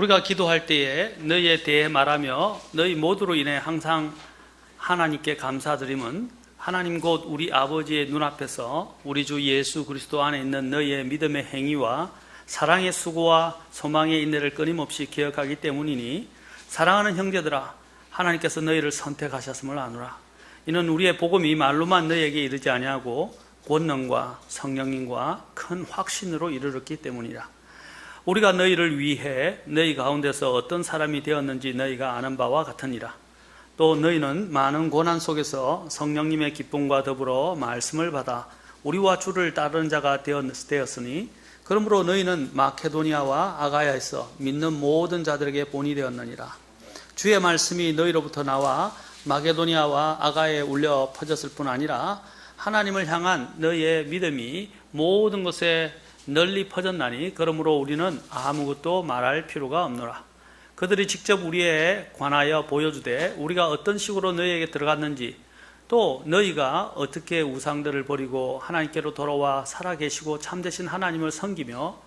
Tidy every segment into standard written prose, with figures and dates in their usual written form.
우리가 기도할 때에 너희에 대해 말하며 너희 모두로 인해 항상 하나님께 감사드림은 하나님 곧 우리 아버지의 눈앞에서 우리 주 예수 그리스도 안에 있는 너희의 믿음의 행위와 사랑의 수고와 소망의 인내를 끊임없이 기억하기 때문이니 사랑하는 형제들아 하나님께서 너희를 선택하셨음을 아노라. 이는 우리의 복음이 말로만 너희에게 이르지 아니하고 권능과 성령님과 큰 확신으로 이르렀기 때문이라. 우리가 너희를 위해 너희 가운데서 어떤 사람이 되었는지 너희가 아는 바와 같으니라. 또 너희는 많은 고난 속에서 성령님의 기쁨과 더불어 말씀을 받아 우리와 주를 따르는 자가 되었으니 그러므로 너희는 마케도니아와 아가야에서 믿는 모든 자들에게 본이 되었느니라. 주의 말씀이 너희로부터 나와 마게도니아와 아가야에 울려 퍼졌을 뿐 아니라 하나님을 향한 너희의 믿음이 모든 곳에 널리 퍼졌나니 그러므로 우리는 아무것도 말할 필요가 없노라. 그들이 직접 우리에 관하여 보여주되 우리가 어떤 식으로 너희에게 들어갔는지 또 너희가 어떻게 우상들을 버리고 하나님께로 돌아와 살아계시고 참되신 하나님을 섬기며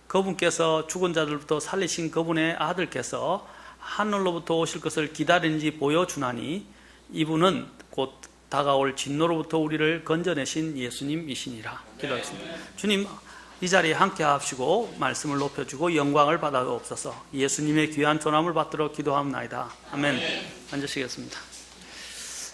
그분께서 죽은 자들부터 살리신 그분의 아들께서 하늘로부터 오실 것을 기다리는지 보여주나니 이분은 곧 다가올 진노로부터 우리를 건져내신 예수님이시니라. 기도하겠습니다. 주님, 이 자리에 함께 합시고 말씀을 높여주고 영광을 받아옵소서. 예수님의 귀한 존함을 받들어 기도하옵나이다. 아멘. 앉으시겠습니다.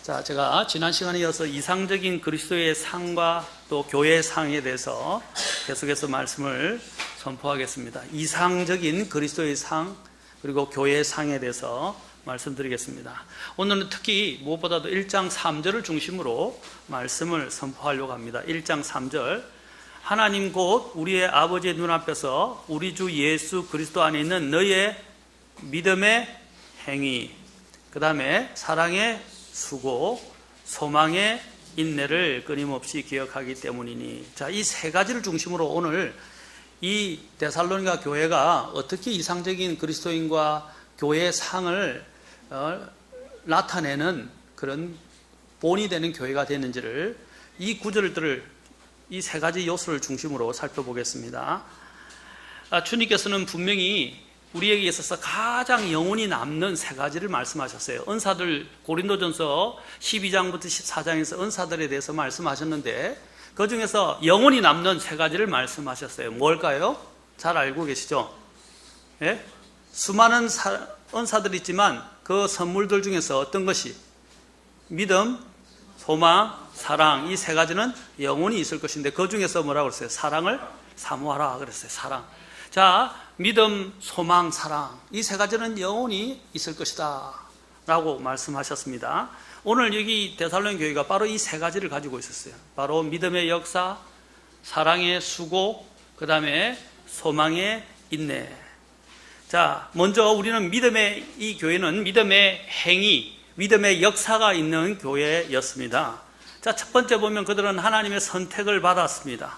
자, 제가 지난 시간에 이어서 이상적인 그리스도의 상과 또 교회의 상에 대해서 계속해서 말씀을 선포하겠습니다. 이상적인 그리스도의 상 그리고 교회의 상에 대해서 말씀드리겠습니다. 오늘은 특히 무엇보다도 1장 3절을 중심으로 말씀을 선포하려고 합니다. 1장 3절 하나님 곧 우리의 아버지의 눈앞에서 우리 주 예수 그리스도 안에 있는 너희의 믿음의 행위, 그 다음에 사랑의 수고, 소망의 인내를 끊임없이 기억하기 때문이니. 자, 이 세 가지를 중심으로 오늘 이 데살로니가 교회가 어떻게 이상적인 그리스도인과 교회의 상을 나타내는 그런 본이 되는 교회가 되는지를 이 구절들을 이 세 가지 요소를 중심으로 살펴보겠습니다. 주님께서는 분명히 우리에게 있어서 가장 영원히 남는 세 가지를 말씀하셨어요. 은사들 고린도전서 12장부터 14장에서 은사들에 대해서 말씀하셨는데 그 중에서 영원히 남는 세 가지를 말씀하셨어요. 뭘까요? 잘 알고 계시죠? 예? 수많은 은사들이 있지만 그 선물들 중에서 어떤 것이 믿음, 소망, 사랑 이 세 가지는 영원히 있을 것인데 그 중에서 뭐라고 그랬어요? 사랑을 사모하라 그랬어요. 사랑. 자, 믿음, 소망, 사랑 이 세 가지는 영원히 있을 것이다 라고 말씀하셨습니다. 오늘 여기 데살로니가 교회가 바로 이 세 가지를 가지고 있었어요. 바로 믿음의 역사, 사랑의 수고, 그 다음에 소망의 인내. 자, 먼저 우리는 이 교회는 믿음의 행위, 믿음의 역사가 있는 교회였습니다. 자, 첫 번째 보면 그들은 하나님의 선택을 받았습니다.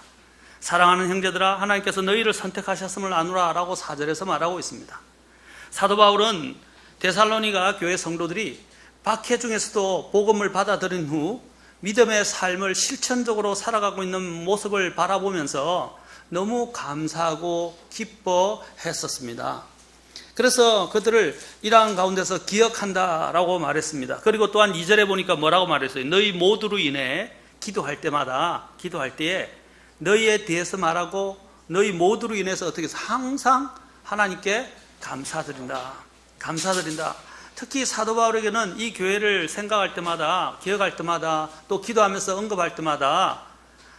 사랑하는 형제들아 하나님께서 너희를 선택하셨음을 아노라 라고 4절에서 말하고 있습니다. 사도 바울은 데살로니가 교회 성도들이 박해 중에서도 복음을 받아들인 후 믿음의 삶을 실천적으로 살아가고 있는 모습을 바라보면서 너무 감사하고 기뻐했었습니다. 그래서 그들을 이러한 가운데서 기억한다라고 말했습니다. 그리고 또한 2절에 보니까 뭐라고 말했어요? 너희 모두로 인해 기도할 때에 너희에 대해서 말하고 너희 모두로 인해서 어떻게 해서 항상 하나님께 감사드린다. 특히 사도 바울에게는 이 교회를 생각할 때마다 기억할 때마다 또 기도하면서 언급할 때마다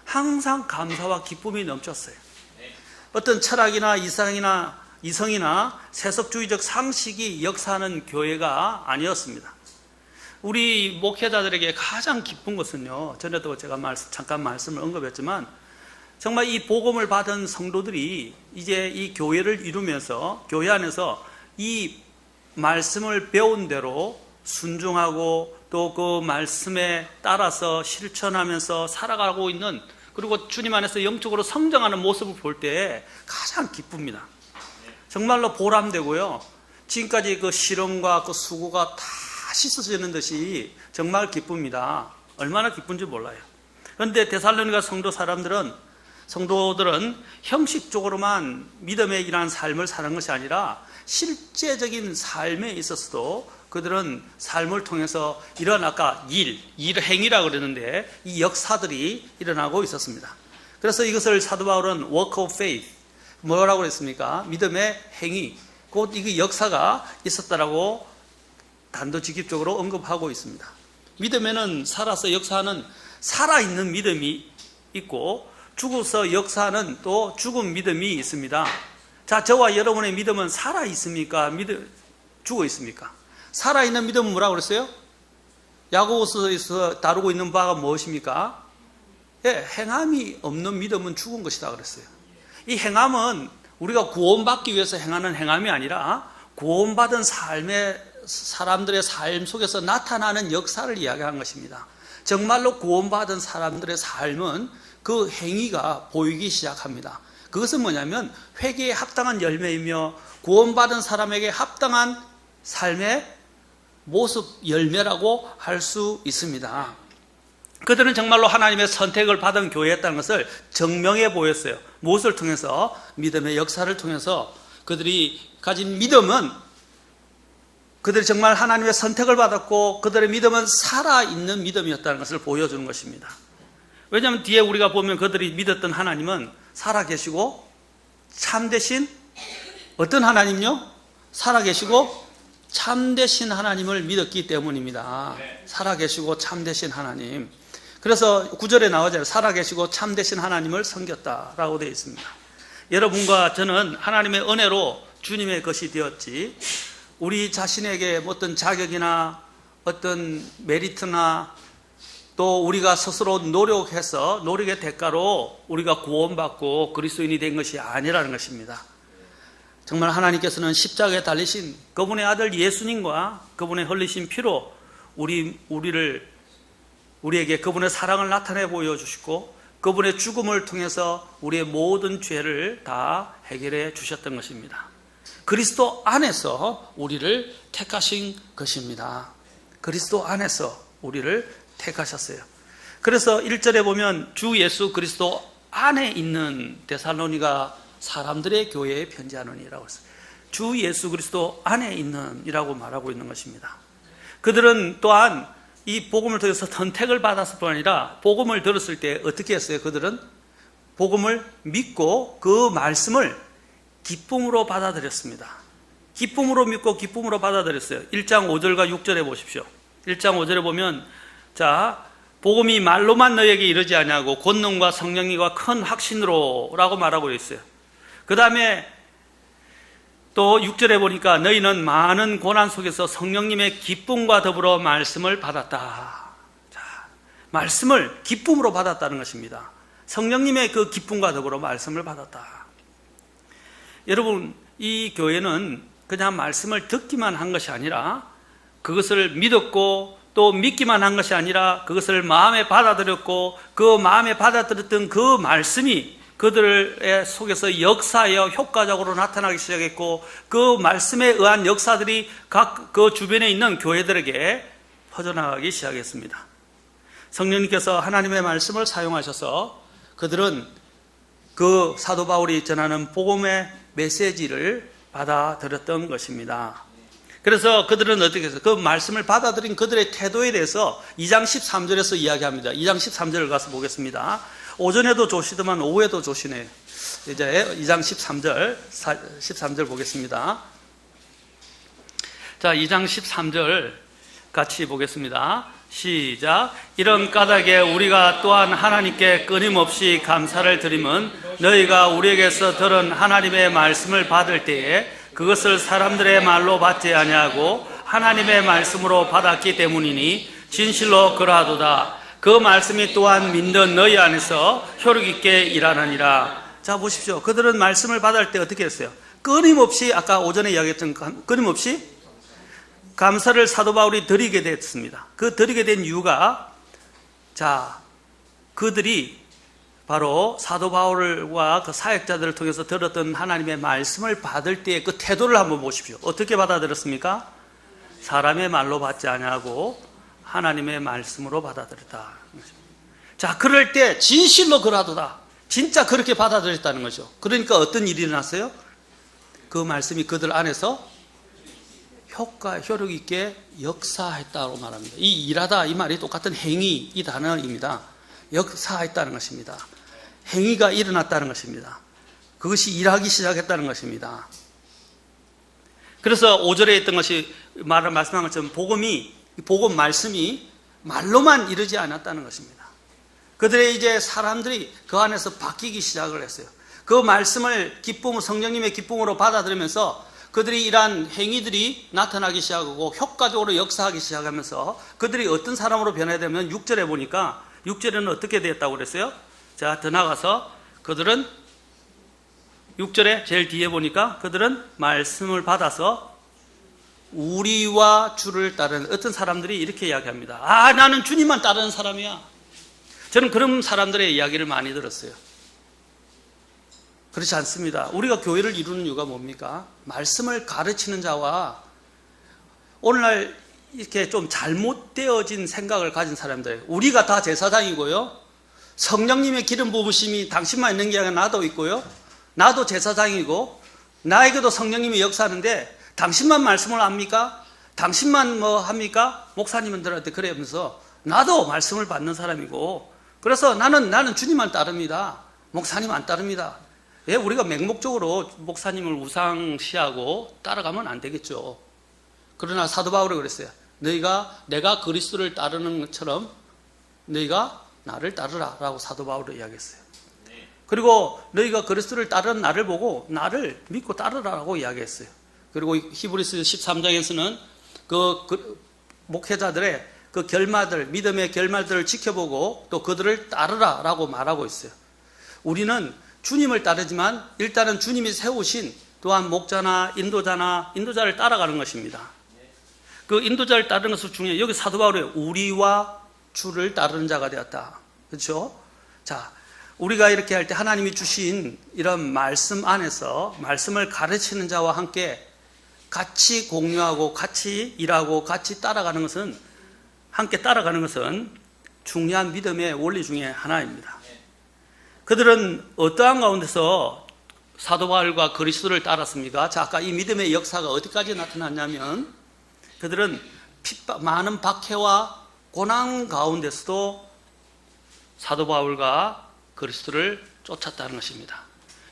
항상 감사와 기쁨이 넘쳤어요. 어떤 철학이나 이성이나 세속주의적 상식이 역사하는 교회가 아니었습니다. 우리 목회자들에게 가장 기쁜 것은요, 전에도 제가 잠깐 말씀을 언급했지만 정말 이 복음을 받은 성도들이 이제 이 교회를 이루면서 교회 안에서 이 말씀을 배운 대로 순종하고 또 그 말씀에 따라서 실천하면서 살아가고 있는 그리고 주님 안에서 영적으로 성장하는 모습을 볼 때 가장 기쁩니다. 정말로 보람되고요. 지금까지 그 실험과 그 수고가 다 씻어지는 듯이 정말 기쁩니다. 얼마나 기쁜지 몰라요. 그런데 데살로니가 성도 사람들은 성도들은 형식적으로만 믿음의 일한 삶을 사는 것이 아니라 실제적인 삶에 있어서도 그들은 삶을 통해서 이런 아까 행위라고 그랬는데 이 역사들이 일어나고 있었습니다. 그래서 이것을 사도 바울은 work of faith, 뭐라고 그랬습니까? 믿음의 행위, 곧 이 역사가 있었다라고 단도직입적으로 언급하고 있습니다. 믿음에는 살아서 역사하는 살아있는 믿음이 있고 죽어서 역사하는 또 죽은 믿음이 있습니다. 자, 저와 여러분의 믿음은 살아있습니까? 죽어 있습니까? 살아있는 믿음은 뭐라고 그랬어요? 야고보서에서 다루고 있는 바가 무엇입니까? 예, 행함이 없는 믿음은 죽은 것이다 그랬어요. 이 행함은 우리가 구원받기 위해서 행하는 행함이 아니라 구원받은 사람들의 삶 속에서 나타나는 역사를 이야기한 것입니다. 정말로 구원받은 사람들의 삶은 그 행위가 보이기 시작합니다. 그것은 뭐냐면 회개에 합당한 열매이며 구원받은 사람에게 합당한 삶의 모습 열매라고 할 수 있습니다. 그들은 정말로 하나님의 선택을 받은 교회였다는 것을 증명해 보였어요. 무엇을 통해서? 믿음의 역사를 통해서. 그들이 가진 믿음은 그들이 정말 하나님의 선택을 받았고 그들의 믿음은 살아있는 믿음이었다는 것을 보여주는 것입니다. 왜냐하면 뒤에 우리가 보면 그들이 믿었던 하나님은 살아계시고 참되신 어떤 하나님요? 살아계시고 참되신 하나님을 믿었기 때문입니다. 살아계시고 참되신 하나님. 그래서 9절에 나오잖아요. 살아계시고 참되신 하나님을 섬겼다라고 되어 있습니다. 여러분과 저는 하나님의 은혜로 주님의 것이 되었지 우리 자신에게 어떤 자격이나 어떤 메리트나 또 우리가 스스로 노력해서 노력의 대가로 우리가 구원받고 그리스도인이 된 것이 아니라는 것입니다. 정말 하나님께서는 십자가에 달리신 그분의 아들 예수님과 그분의 흘리신 피로 우리에게 그분의 사랑을 나타내 보여주시고 그분의 죽음을 통해서 우리의 모든 죄를 다 해결해 주셨던 것입니다. 그리스도 안에서 우리를 택하신 것입니다. 그리스도 안에서 우리를 택하셨어요. 그래서 1절에 보면 주 예수 그리스도 안에 있는 데살로니가 사람들의 교회에 편지하느니라고 했어요. 주 예수 그리스도 안에 있는 이라고 말하고 있는 것입니다. 그들은 또한 이 복음을 통해서 선택을 받았을 뿐 아니라 복음을 들었을 때 어떻게 했어요? 그들은 복음을 믿고 그 말씀을 기쁨으로 받아들였습니다. 기쁨으로 믿고 기쁨으로 받아들였어요. 1장 5절과 6절에 보십시오. 1장 5절에 보면 자, 복음이 말로만 너에게 이르지 아니하고 권능과 성령과 큰 확신으로 라고 말하고 있어요. 그 다음에 또 6절에 보니까 너희는 많은 고난 속에서 성령님의 기쁨과 더불어 말씀을 받았다. 자, 말씀을 기쁨으로 받았다는 것입니다. 성령님의 그 기쁨과 더불어 말씀을 받았다. 여러분, 이 교회는 그냥 말씀을 듣기만 한 것이 아니라 그것을 믿었고 또 믿기만 한 것이 아니라 그것을 마음에 받아들였고 그 마음에 받아들였던 그 말씀이 그들의 속에서 역사하여 효과적으로 나타나기 시작했고 그 말씀에 의한 역사들이 각 그 주변에 있는 교회들에게 퍼져나가기 시작했습니다. 성령님께서 하나님의 말씀을 사용하셔서 그들은 그 사도 바울이 전하는 복음의 메시지를 받아들였던 것입니다. 그래서 그들은 어떻게 해서 그 말씀을 받아들인 그들의 태도에 대해서 2장 13절에서 이야기합니다. 2장 13절을 가서 보겠습니다. 오전에도 조시더만 오후에도 조시네. 이제 2장 13절 보겠습니다. 자, 2장 13절 같이 보겠습니다. 시작. 이런 까닭에 우리가 또한 하나님께 끊임없이 감사를 드리면 너희가 우리에게서 들은 하나님의 말씀을 받을 때에 그것을 사람들의 말로 받지 아니하고 하나님의 말씀으로 받았기 때문이니 진실로 그러하도다. 그 말씀이 또한 믿는 너희 안에서 효력 있게 일하느니라. 자, 보십시오. 그들은 말씀을 받을 때 어떻게 했어요? 끊임없이 아까 오전에 이야기했던 끊임없이 감사를 사도 바울이 드리게 됐습니다. 그 드리게 된 이유가 자, 그들이 바로 사도 바울과 그 사역자들을 통해서 들었던 하나님의 말씀을 받을 때의 그 태도를 한번 보십시오. 어떻게 받아들였습니까? 사람의 말로 받지 아니하고 하나님의 말씀으로 받아들였다. 자, 그럴 때 진실로 그러하도다. 진짜 그렇게 받아들였다는 거죠. 그러니까 어떤 일이 일어났어요? 그 말씀이 그들 안에서 효력 있게 역사했다고 말합니다. 이 일하다 이 말이 똑같은 행위 이 단어입니다. 역사했다는 것입니다. 행위가 일어났다는 것입니다. 그것이 일하기 시작했다는 것입니다. 그래서 5절에 있던 것이 말씀한 것처럼 복음 말씀이 말로만 이르지 않았다는 것입니다. 그들의 이제 사람들이 그 안에서 바뀌기 시작을 했어요. 그 말씀을 성령님의 기쁨으로 받아들이면서 그들이 이러한 행위들이 나타나기 시작하고 효과적으로 역사하기 시작하면서 그들이 어떤 사람으로 변해야 되면 6절에 보니까 6절에는 어떻게 되었다고 그랬어요? 자, 더 나가서 그들은 6절에 제일 뒤에 보니까 그들은 말씀을 받아서 우리와 주를 따르는 어떤 사람들이 이렇게 이야기합니다. 아, 나는 주님만 따르는 사람이야. 저는 그런 사람들의 이야기를 많이 들었어요. 그렇지 않습니다. 우리가 교회를 이루는 이유가 뭡니까? 말씀을 가르치는 자와 오늘날 이렇게 좀 잘못되어진 생각을 가진 사람들, 우리가 다 제사장이고요, 성령님의 기름 부으심이 당신만 있는 게 아니라 나도 있고요, 나도 제사장이고 나에게도 성령님이 역사하는데 당신만 말씀을 합니까? 당신만 뭐 합니까? 목사님들한테 그러면서 나도 말씀을 받는 사람이고, 그래서 나는 주님만 따릅니다. 목사님 안 따릅니다. 예, 우리가 맹목적으로 목사님을 우상시하고 따라가면 안 되겠죠. 그러나 사도 바울이 그랬어요. 내가 그리스도를 따르는 것처럼 너희가 나를 따르라 라고 사도 바울이 이야기했어요. 그리고 너희가 그리스도를 따르는 나를 보고 나를 믿고 따르라라고 이야기했어요. 그리고 히브리서 13장에서는 그 목회자들의 그 결말들, 믿음의 결말들을 지켜보고 또 그들을 따르라라고 말하고 있어요. 우리는 주님을 따르지만 일단은 주님이 세우신 또한 목자나 인도자를 따라가는 것입니다. 그 인도자를 따르는 것을 중에 여기 사도 바울이 우리와 주를 따르는 자가 되었다. 그렇죠? 자, 우리가 이렇게 할 때 하나님이 주신 이런 말씀 안에서 말씀을 가르치는 자와 함께 같이 공유하고 같이 일하고 같이 따라가는 것은, 함께 따라가는 것은 중요한 믿음의 원리 중에 하나입니다. 그들은 어떠한 가운데서 사도 바울과 그리스도를 따랐습니까? 자, 아까 이 믿음의 역사가 어디까지 나타났냐면 그들은 많은 박해와 고난 가운데서도 사도 바울과 그리스도를 쫓았다는 것입니다.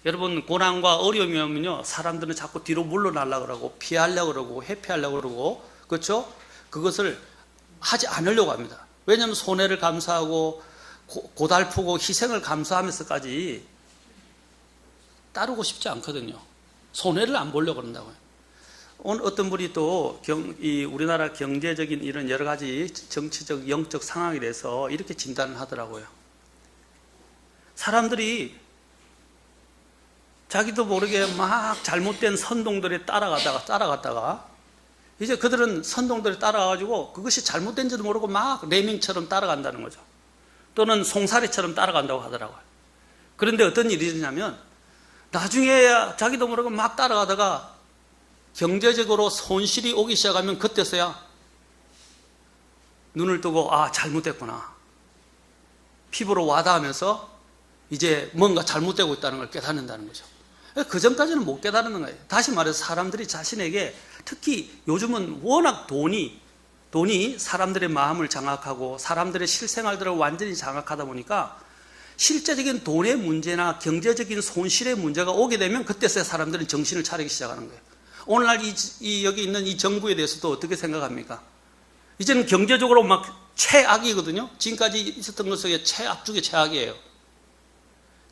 여러분, 고난과 어려움이 오면요, 사람들은 자꾸 뒤로 물러나려고 그러고 피하려고 그러고 회피하려고 그러고, 그렇죠? 그것을 하지 않으려고 합니다. 왜냐하면 손해를 감수하고 고달프고 희생을 감수하면서까지 따르고 싶지 않거든요. 손해를 안 보려고 그런다고요. 오늘 어떤 분이 또 이 우리나라 경제적인 이런 여러 가지 정치적, 영적 상황에 대해서 이렇게 진단을 하더라고요. 사람들이 자기도 모르게 막 잘못된 선동들에 따라갔다가 이제 그들은 선동들에 따라가가지고 그것이 잘못된지도 모르고 막 레밍처럼 따라간다는 거죠. 또는 송사리처럼 따라간다고 하더라고요. 그런데 어떤 일이 있냐면 나중에 자기도 모르고 막 따라가다가 경제적으로 손실이 오기 시작하면 그때서야 눈을 뜨고 아, 잘못됐구나. 피부로 와닿으면서 이제 뭔가 잘못되고 있다는 걸 깨닫는다는 거죠. 그 전까지는 못 깨달는 거예요. 다시 말해서 사람들이 자신에게, 특히 요즘은 워낙 돈이 사람들의 마음을 장악하고 사람들의 실생활들을 완전히 장악하다 보니까 실제적인 돈의 문제나 경제적인 손실의 문제가 오게 되면 그때서야 사람들은 정신을 차리기 시작하는 거예요. 오늘날 여기 있는 이 정부에 대해서도 어떻게 생각합니까? 이제는 경제적으로 막 최악이거든요. 지금까지 있었던 것 속에 최악 중에 최악이에요.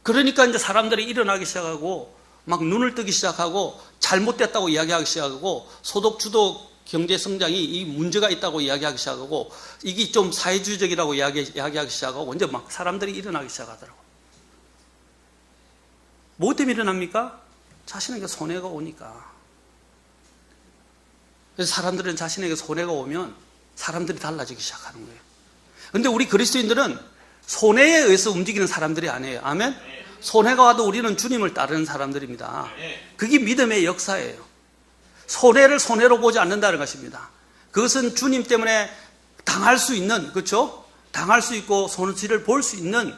그러니까 이제 사람들이 일어나기 시작하고 막 눈을 뜨기 시작하고 잘못됐다고 이야기하기 시작하고 소득주도 경제 성장이 이 문제가 있다고 이야기하기 시작하고 이게 좀 사회주의적이라고 이야기하기 시작하고 이제 막 사람들이 일어나기 시작하더라고요. 뭐 때문에 일어납니까? 자신에게 손해가 오니까. 그래서 사람들은 자신에게 손해가 오면 사람들이 달라지기 시작하는 거예요. 그런데 우리 그리스도인들은 손해에 의해서 움직이는 사람들이 아니에요. 아멘? 손해가 와도 우리는 주님을 따르는 사람들입니다. 그게 믿음의 역사예요. 손해를 손해로 보지 않는다는 것입니다. 그것은 주님 때문에 당할 수 있는, 그렇죠? 당할 수 있고 손실을 볼 수 있는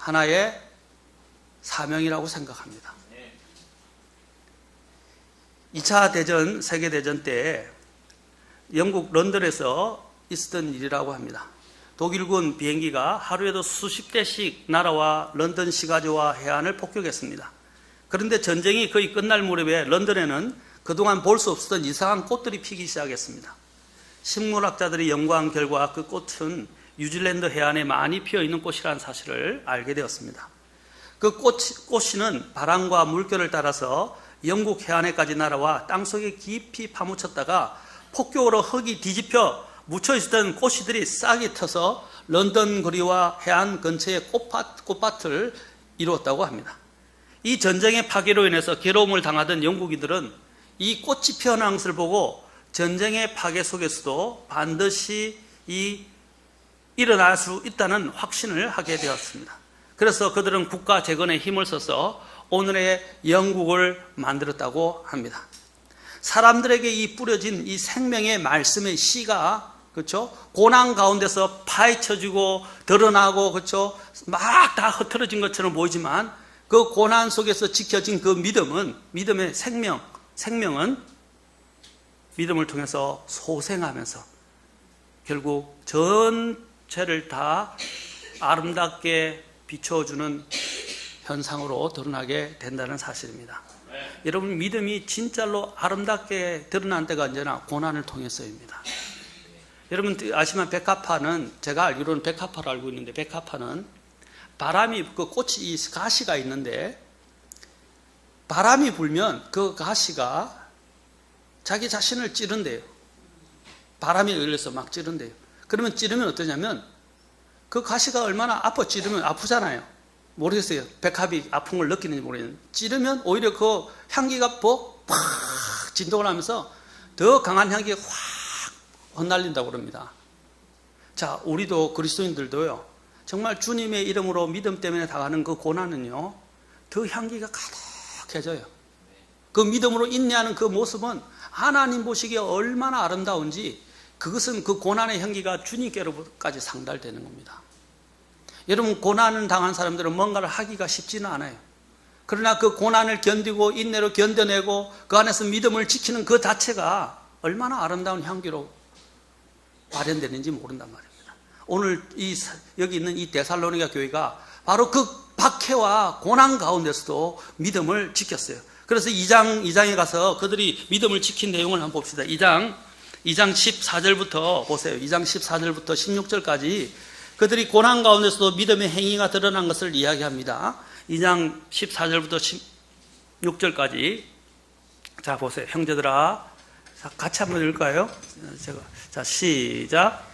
하나의 사명이라고 생각합니다. 2차 대전, 세계대전 때 영국 런던에서 있었던 일이라고 합니다. 독일군 비행기가 하루에도 수십 대씩 나라와 런던 시가지와 해안을 폭격했습니다. 그런데 전쟁이 거의 끝날 무렵에 런던에는 그동안 볼 수 없었던 이상한 꽃들이 피기 시작했습니다. 식물학자들이 연구한 결과 그 꽃은 뉴질랜드 해안에 많이 피어있는 꽃이라는 사실을 알게 되었습니다. 그 꽃씨는 바람과 물결을 따라서 영국 해안에까지 날아와 땅속에 깊이 파묻혔다가 폭격으로 흙이 뒤집혀 묻혀있었던 꽃씨들이 싹이 터서 런던 거리와 해안 근처의 꽃밭을 이루었다고 합니다. 이 전쟁의 파괴로 인해서 괴로움을 당하던 영국인들은 이 꽃이 피어난 것을 보고 전쟁의 파괴 속에서도 반드시 일어날 수 있다는 확신을 하게 되었습니다. 그래서 그들은 국가 재건에 힘을 써서 오늘의 영국을 만들었다고 합니다. 사람들에게 이 뿌려진 이 생명의 말씀의 씨가, 그렇죠? 고난 가운데서 파헤쳐지고 드러나고, 그렇죠? 막 다 흩어진 것처럼 보이지만 그 고난 속에서 지켜진 그 믿음의 생명은 믿음을 통해서 소생하면서 결국 전체를 다 아름답게 비춰주는 현상으로 드러나게 된다는 사실입니다. 여러분, 믿음이 진짜로 아름답게 드러난 때가 언제나 고난을 통해서입니다. 여러분 아시면 백합화는, 제가 알기로는 백합화를 알고 있는데, 백합화는 바람이, 그 꽃이 가시가 있는데 바람이 불면 그 가시가 자기 자신을 찌른대요. 바람이 열려서 막 찌른대요. 그러면 찌르면 어떠냐면 그 가시가 얼마나 찌르면 아프잖아요. 모르겠어요. 백합이 아픈 걸 느끼는지 모르겠는데, 찌르면 오히려 그 향기가 팍 진동을 하면서 더 강한 향기가 확 흩날린다고 그럽니다. 자, 우리도 그리스도인들도요, 정말 주님의 이름으로 믿음 때문에 당하는 그 고난은요, 더 향기가 가득해져요. 그 믿음으로 인내하는 그 모습은 하나님 보시기에 얼마나 아름다운지, 그것은 그 고난의 향기가 주님께로까지 상달되는 겁니다. 여러분, 고난을 당한 사람들은 뭔가를 하기가 쉽지는 않아요. 그러나 그 고난을 견디고 인내로 견뎌내고 그 안에서 믿음을 지키는 그 자체가 얼마나 아름다운 향기로 발현되는지 모른단 말입니다. 오늘 여기 있는 이 데살로니가 교회가 바로 그 박해와 고난 가운데서도 믿음을 지켰어요. 그래서 2장에 가서 그들이 믿음을 지킨 내용을 한번 봅시다. 2장 14절부터 보세요. 2장 14절부터 16절까지 그들이 고난 가운데서도 믿음의 행위가 드러난 것을 이야기합니다. 2장 14절부터 16절까지. 자, 보세요. 형제들아, 같이 한번 읽을까요? 자, 시작.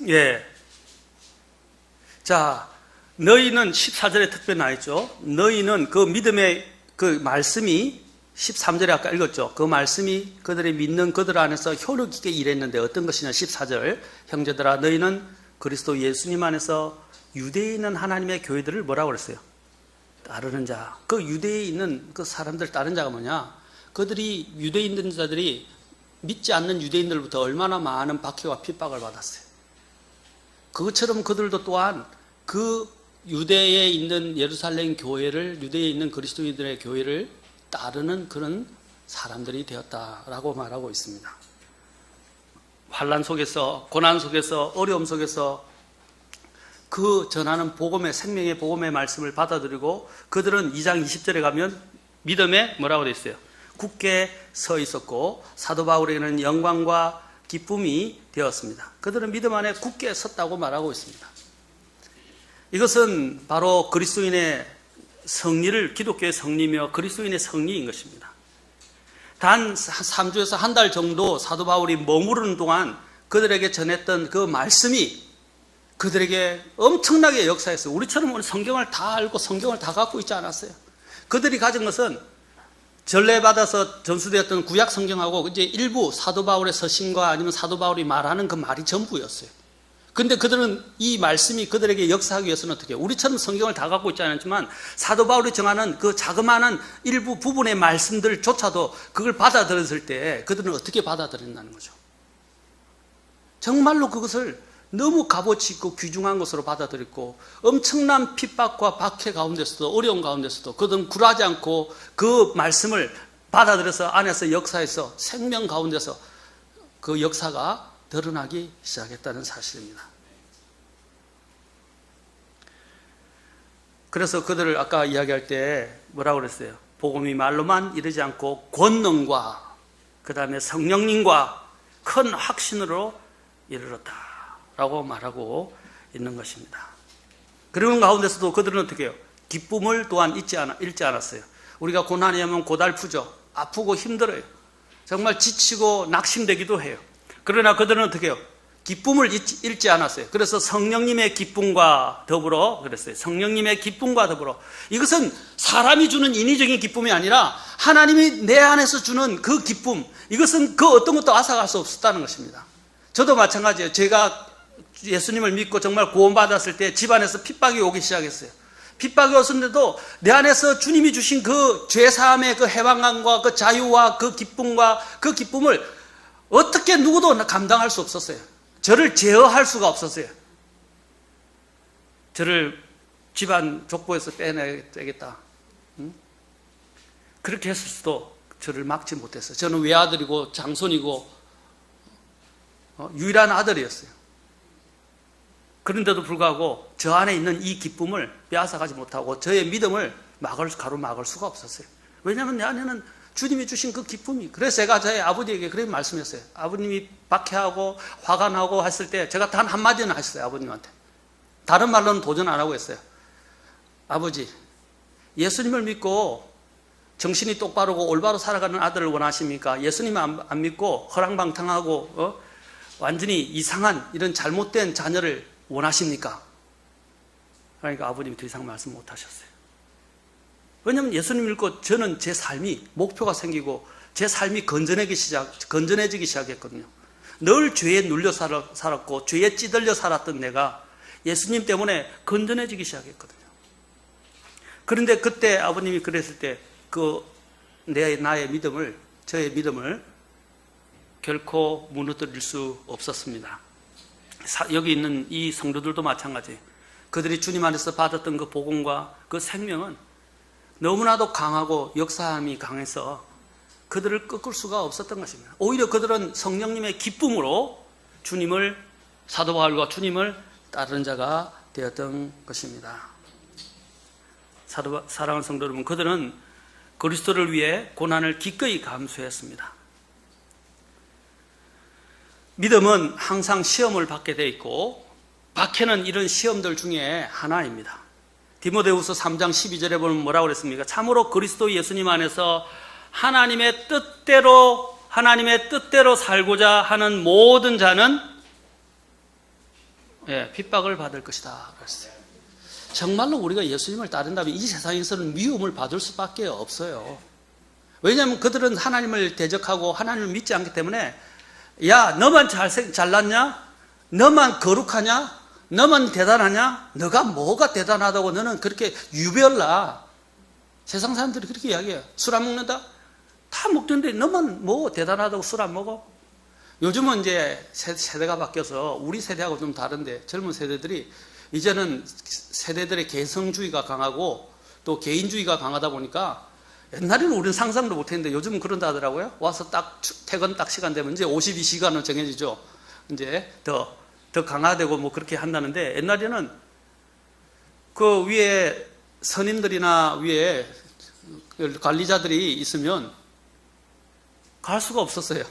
예. 자, 너희는 14절에 특별히 나있죠. 너희는 그 믿음의 그 말씀이 13절에 아까 읽었죠. 그 말씀이 그들이 믿는 그들 안에서 효력 있게 일했는데 어떤 것이냐. 14절. 형제들아, 너희는 그리스도 예수님 안에서 유대에 있는 하나님의 교회들을 뭐라고 그랬어요? 따르는 자. 그 유대에 있는 그 사람들 따르는 자가 뭐냐? 그들이 유대에 있는 자들이 믿지 않는 유대인들부터 얼마나 많은 박해와 핍박을 받았어요. 그것처럼 그들도 또한 그 유대에 있는 예루살렘 교회를, 유대에 있는 그리스도인들의 교회를 따르는 그런 사람들이 되었다라고 말하고 있습니다. 환난 속에서, 고난 속에서, 어려움 속에서 그 전하는 복음의, 생명의 복음의 말씀을 받아들이고 그들은 2장 20절에 가면 믿음에 뭐라고 되어 있어요? 굳게 서 있었고 사도 바울에게는 영광과 기쁨이 되었습니다. 그들은 믿음 안에 굳게 섰다고 말하고 있습니다. 이것은 바로 그리스도인의 성리를, 기독교의 성리며 그리스도인의 성리인 것입니다. 단 3주에서 한 달 정도 사도 바울이 머무르는 동안 그들에게 전했던 그 말씀이 그들에게 엄청나게 역사했어요. 우리처럼 오늘 성경을 다 알고 성경을 다 갖고 있지 않았어요. 그들이 가진 것은 전례받아서 전수되었던 구약 성경하고 이제 일부 사도 바울의 서신과 아니면 사도 바울이 말하는 그 말이 전부였어요. 근데 그들은 이 말씀이 그들에게 역사하기 위해서는 어떻게 해요? 우리처럼 성경을 다 갖고 있지 않았지만 사도 바울이 정하는 그 자그마한 일부 부분의 말씀들조차도 그걸 받아들였을 때 그들은 어떻게 받아들였다는 거죠. 정말로 그것을 너무 값어치 있고 귀중한 것으로 받아들였고 엄청난 핍박과 박해 가운데서도 어려운 가운데서도 그들은 굴하지 않고 그 말씀을 받아들여서 안에서 역사에서 생명 가운데서 그 역사가 드러나기 시작했다는 사실입니다. 그래서 그들을 아까 이야기할 때 뭐라고 그랬어요? 복음이 말로만 이르지 않고 권능과 그 다음에 성령님과 큰 확신으로 이르렀다 라고 말하고 있는 것입니다. 그런 가운데서도 그들은 어떻게 해요? 기쁨을 또한 잃지 않았어요. 우리가 고난이 하면 고달프죠. 아프고 힘들어요. 정말 지치고 낙심되기도 해요. 그러나 그들은 어떻게 해요? 기쁨을 잃지 않았어요. 그래서 성령님의 기쁨과 더불어 그랬어요. 성령님의 기쁨과 더불어. 이것은 사람이 주는 인위적인 기쁨이 아니라 하나님이 내 안에서 주는 그 기쁨. 이것은 그 어떤 것도 앗아갈 수 없었다는 것입니다. 저도 마찬가지예요. 제가 예수님을 믿고 정말 구원받았을 때 집안에서 핍박이 오기 시작했어요. 핍박이 왔었는데도 내 안에서 주님이 주신 그 죄사함의 그 해방감과 그 자유와 그 기쁨과 그 기쁨을 어떻게 누구도 감당할 수 없었어요. 저를 제어할 수가 없었어요. 저를 집안 족보에서 빼내야겠다. 그렇게 했을 도 저를 막지 못했어요. 저는 외아들이고 장손이고 유일한 아들이었어요. 그런데도 불구하고 저 안에 있는 이 기쁨을 빼앗아가지 못하고 저의 믿음을 가로막을 수가 없었어요. 왜냐하면 내 안에는 주님이 주신 그 기쁨이. 그래서 제가 저희 아버지에게 그렇게 말씀했어요. 아버님이 박해하고 화가 나고 했을 때 제가 단 한마디는 하셨어요. 아버님한테. 다른 말로는 도전 안 하고 했어요. 아버지, 예수님을 믿고 정신이 똑바르고 올바로 살아가는 아들을 원하십니까? 예수님 안 믿고 허랑방탕하고 완전히 이상한 이런 잘못된 자녀를 원하십니까? 그러니까 아버님이 더 이상 말씀 못 하셨어요. 왜냐하면 예수님 믿고 저는 제 삶이 목표가 생기고 제 삶이 건전해지기 시작했거든요. 늘 죄에 눌려 살았고 죄에 찌들려 살았던 내가 예수님 때문에 건전해지기 시작했거든요. 그런데 그때 아버님이 그랬을 때 나의 믿음을, 저의 믿음을 결코 무너뜨릴 수 없었습니다. 여기 있는 이 성도들도 마찬가지예요. 그들이 주님 안에서 받았던 그 복음과 그 생명은 너무나도 강하고 역사함이 강해서 그들을 꺾을 수가 없었던 것입니다. 오히려 그들은 성령님의 기쁨으로 사도 바울과 주님을 따르는 자가 되었던 것입니다. 사랑하는 성도 여러분, 그들은 그리스도를 위해 고난을 기꺼이 감수했습니다. 믿음은 항상 시험을 받게 되어 있고 박해는 이런 시험들 중에 하나입니다. 디모데후서 3장 12절에 보면 뭐라고 그랬습니까? 참으로 그리스도 예수님 안에서 하나님의 뜻대로 살고자 하는 모든 자는 핍박을 받을 것이다 그랬어요. 정말로 우리가 예수님을 따른다면 이 세상에서는 미움을 받을 수밖에 없어요. 왜냐하면 그들은 하나님을 대적하고 하나님을 믿지 않기 때문에 야, 너만 잘났냐? 너만 거룩하냐? 너만 대단하냐? 너가 뭐가 대단하다고 너는 그렇게 유별나. 세상 사람들이 그렇게 이야기해요. 술 안 먹는다? 다 먹던데 너만 뭐 대단하다고 술 안 먹어? 요즘은 이제 세대가 바뀌어서 우리 세대하고 좀 다른데 젊은 세대들이 이제는 세대들의 개성주의가 강하고 또 개인주의가 강하다 보니까 옛날에는 우리는 상상도 못했는데 요즘은 그런다 하더라고요. 와서 퇴근 시간 되면 이제 52시간은 정해지죠. 이제 더 강화되고 뭐 그렇게 한다는데 옛날에는 그 위에 선임들이나 위에 관리자들이 있으면 갈 수가 없었어요.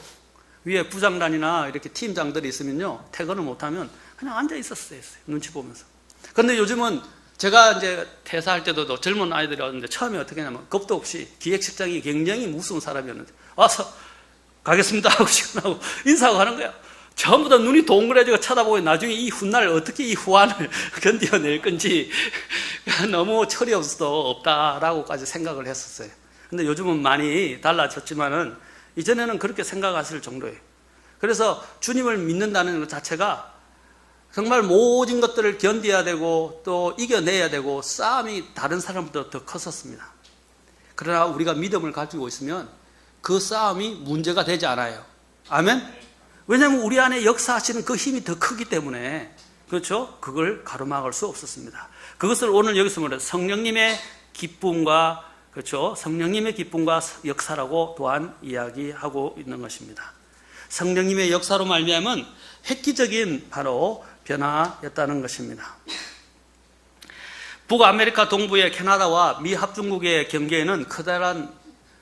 위에 부장단이나 이렇게 팀장들이 있으면요. 퇴근을 못하면 그냥 앉아 있었어요. 눈치 보면서. 그런데 요즘은 제가 이제 퇴사할 때도 젊은 아이들이 왔는데 처음에 어떻게 하냐면 겁도 없이 기획실장이 굉장히 무서운 사람이었는데 와서 가겠습니다 하고 시간하고 인사하고 하는 거야. 전부 다 눈이 동그래지고 쳐다보고 나중에 이 훗날 어떻게 이 후환을 견뎌낼 건지 너무 철이 없어도 없다라고까지 생각을 했었어요. 근데 요즘은 많이 달라졌지만은 이전에는 그렇게 생각하실 정도예요. 그래서 주님을 믿는다는 것 자체가 정말 모든 것들을 견뎌야 되고 또 이겨내야 되고 싸움이 다른 사람보다 더 컸었습니다. 그러나 우리가 믿음을 가지고 있으면 그 싸움이 문제가 되지 않아요. 아멘? 왜냐하면 우리 안에 역사하시는 그 힘이 더 크기 때문에, 그렇죠? 그걸 가로막을 수 없었습니다. 그것을 오늘 여기서 말해요. 성령님의 기쁨과, 그렇죠? 성령님의 기쁨과 역사라고 또한 이야기하고 있는 것입니다. 성령님의 역사로 말미암은 획기적인 바로 변화였다는 것입니다. 북아메리카 동부의 캐나다와 미 합중국의 경계에는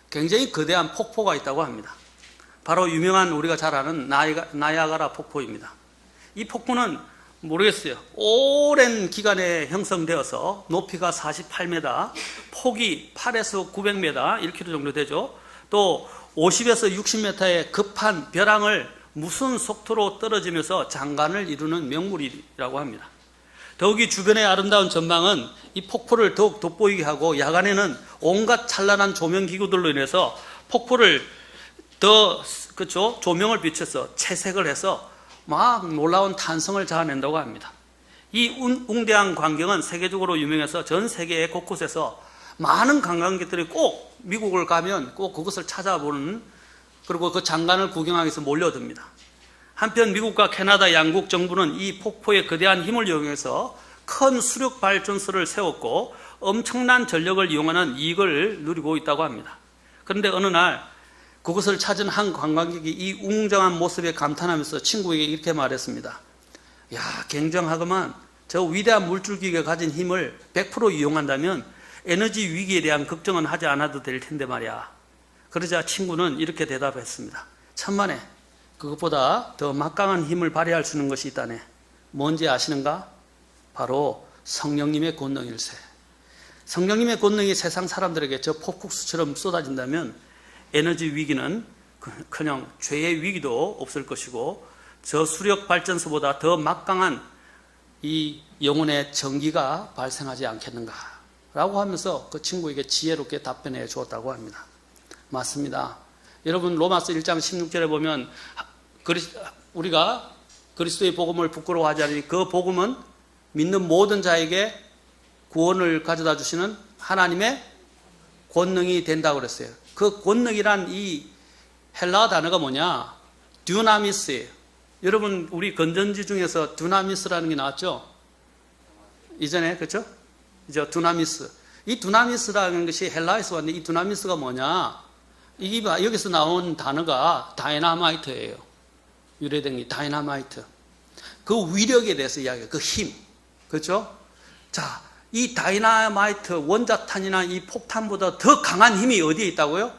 굉장히 거대한 폭포가 있다고 합니다. 바로 유명한 우리가 잘 아는 나야가라 폭포입니다. 이 폭포는 모르겠어요. 오랜 기간에 형성되어서 높이가 48m, 폭이 8에서 900m, 1km 정도 되죠. 또 50에서 60m의 급한 벼랑을 무슨 속도로 떨어지면서 장관을 이루는 명물이라고 합니다. 더욱이 주변의 아름다운 전망은 이 폭포를 더욱 돋보이게 하고 야간에는 온갖 찬란한 조명기구들로 인해서 폭포를 더, 그렇죠? 조명을 비춰서 채색을 해서 막 놀라운 탄성을 자아낸다고 합니다. 이 웅대한 광경은 세계적으로 유명해서 전 세계 곳곳에서 많은 관광객들이 꼭 미국을 가면 꼭 그것을 찾아보는, 그리고 그 장관을 구경하기 위해서 몰려듭니다. 한편 미국과 캐나다 양국 정부는 이 폭포의 거대한 힘을 이용해서 큰 수력 발전소를 세웠고 엄청난 전력을 이용하는 이익을 누리고 있다고 합니다. 그런데 어느 날 그것을 찾은 한 관광객이 이 웅장한 모습에 감탄하면서 친구에게 이렇게 말했습니다. 야, 굉장하구만. 저 위대한 물줄기가 가진 힘을 100% 이용한다면 에너지 위기에 대한 걱정은 하지 않아도 될 텐데 말이야. 그러자 친구는 이렇게 대답했습니다. 천만에 그것보다 더 막강한 힘을 발휘할 수 있는 것이 있다네. 뭔지 아시는가? 바로 성령님의 권능일세. 성령님의 권능이 세상 사람들에게 저 폭국수처럼 쏟아진다면 에너지 위기는 그냥 죄의 위기도 없을 것이고 저 수력 발전소보다 더 막강한 이 영혼의 전기가 발생하지 않겠는가 라고 하면서 그 친구에게 지혜롭게 답변해 주었다고 합니다. 맞습니다. 여러분 로마서 1장 16절에 보면 우리가 그리스도의 복음을 부끄러워하지 않으니 그 복음은 믿는 모든 자에게 구원을 가져다 주시는 하나님의 권능이 된다고 그랬어요. 그 권능이란 이 헬라 단어가 뭐냐? 듀나미스예요. 여러분 우리 건전지 중에서 듀나미스라는 게 나왔죠? 이전에, 그렇죠? 이제 듀나미스. 이 듀나미스라는 것이 헬라에서 왔는데 이 듀나미스가 뭐냐? 여기서 나온 단어가 다이나마이트예요. 유래된 게 다이나마이트. 그 위력에 대해서 이야기해요. 그 힘. 그렇죠? 자, 이 다이나마이트 원자탄이나 이 폭탄보다 더 강한 힘이 어디에 있다고요?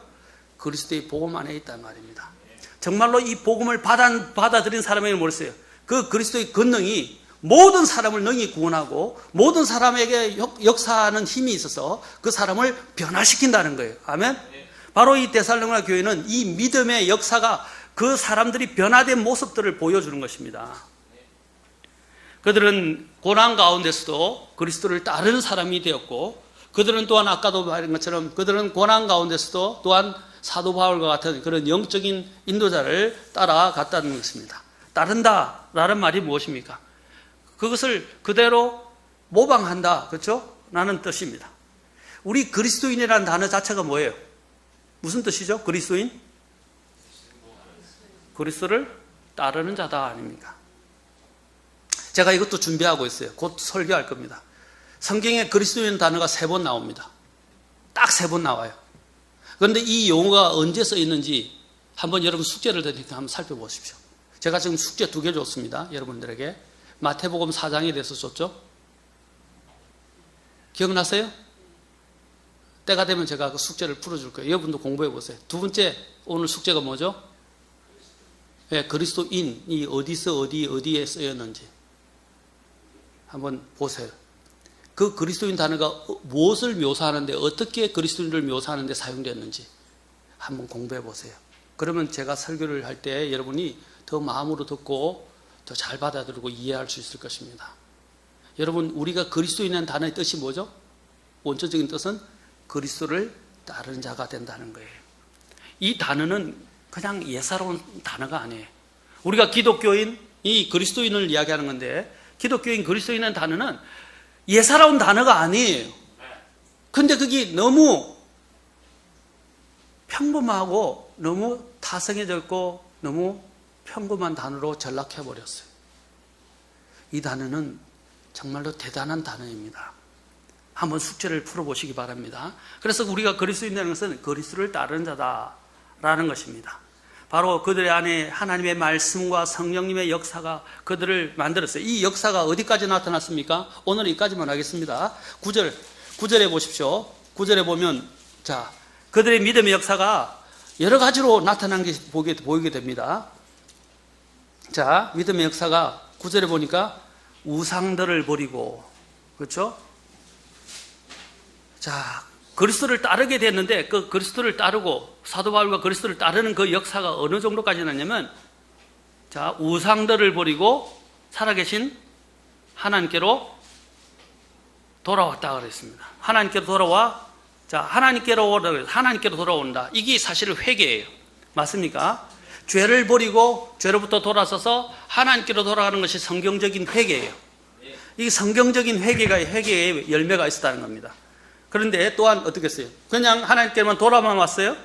그리스도의 복음 안에 있단 말입니다. 정말로 이 복음을 받아들인 사람에게 뭐랬어요? 그 그리스도의 권능이 모든 사람을 능히 구원하고 모든 사람에게 역사하는 힘이 있어서 그 사람을 변화시킨다는 거예요. 아멘? 바로 이 데살로니가 교회는 이 믿음의 역사가 그 사람들이 변화된 모습들을 보여주는 것입니다. 그들은 고난 가운데서도 그리스도를 따르는 사람이 되었고 그들은 또한 아까도 말한 것처럼 그들은 고난 가운데서도 또한 사도 바울과 같은 그런 영적인 인도자를 따라갔다는 것입니다. 따른다라는 말이 무엇입니까? 그것을 그대로 모방한다. 그렇죠? 라는 뜻입니다. 우리 그리스도인이라는 단어 자체가 뭐예요? 무슨 뜻이죠? 그리스도인? 그리스도를 따르는 자다 아닙니까? 제가 이것도 준비하고 있어요. 곧 설교할 겁니다. 성경에 그리스도인 단어가 3번 나옵니다. 딱 3번 나와요. 그런데 이 용어가 언제 써 있는지 한번 여러분 숙제를 드리니까 한번 살펴보십시오. 제가 지금 숙제 2개 줬습니다. 여러분들에게. 마태복음 4장에 대해서 줬죠? 기억나세요? 때가 되면 제가 그 숙제를 풀어줄 거예요. 여러분도 공부해 보세요. 2번째 오늘 숙제가 뭐죠? 네, 그리스도인이 어디에 쓰였는지 한번 보세요. 그 그리스도인 단어가 무엇을 묘사하는데 어떻게 그리스도인을 묘사하는데 사용됐는지 한번 공부해 보세요. 그러면 제가 설교를 할 때 여러분이 더 마음으로 듣고 더 잘 받아들이고 이해할 수 있을 것입니다. 여러분, 우리가 그리스도인이라는 단어의 뜻이 뭐죠? 원초적인 뜻은 그리스도를 따르는 자가 된다는 거예요. 이 단어는 그냥 예사로운 단어가 아니에요. 우리가 기독교인, 이 그리스도인을 이야기하는 건데, 기독교인 그리스도인이라는 단어는 예사로운 단어가 아니에요. 근데 그게 너무 평범하고 너무 타성해져 있고 너무 평범한 단어로 전락해버렸어요. 이 단어는 정말로 대단한 단어입니다. 한번 숙제를 풀어보시기 바랍니다. 그래서 우리가 그리스도인이라는 것은 그리스도를 따르는 자다라는 것입니다. 바로 그들의 안에 하나님의 말씀과 성령님의 역사가 그들을 만들었어요. 이 역사가 어디까지 나타났습니까? 오늘 여기까지만 하겠습니다. 9절에 보십시오. 9절에 보면, 자, 그들의 믿음의 역사가 여러 가지로 나타난 게 보이게 됩니다. 자, 믿음의 역사가 9절에 보니까 우상들을 버리고, 그렇죠? 자, 그리스도를 따르게 됐는데 그 그리스도를 따르고 사도 바울과 그리스도를 따르는 그 역사가 어느 정도까지 났냐면, 자, 우상들을 버리고 살아계신 하나님께로 돌아왔다 그랬습니다. 하나님께로 돌아와, 자, 하나님께로 돌아온다. 이게 사실 회개예요. 맞습니까? 죄를 버리고 죄로부터 돌아서서 하나님께로 돌아가는 것이 성경적인 회개예요. 이게 성경적인 회개의 열매가 있었다는 겁니다. 그런데 또한 어떻게 했어요? 그냥 하나님께만 돌아만 왔어요?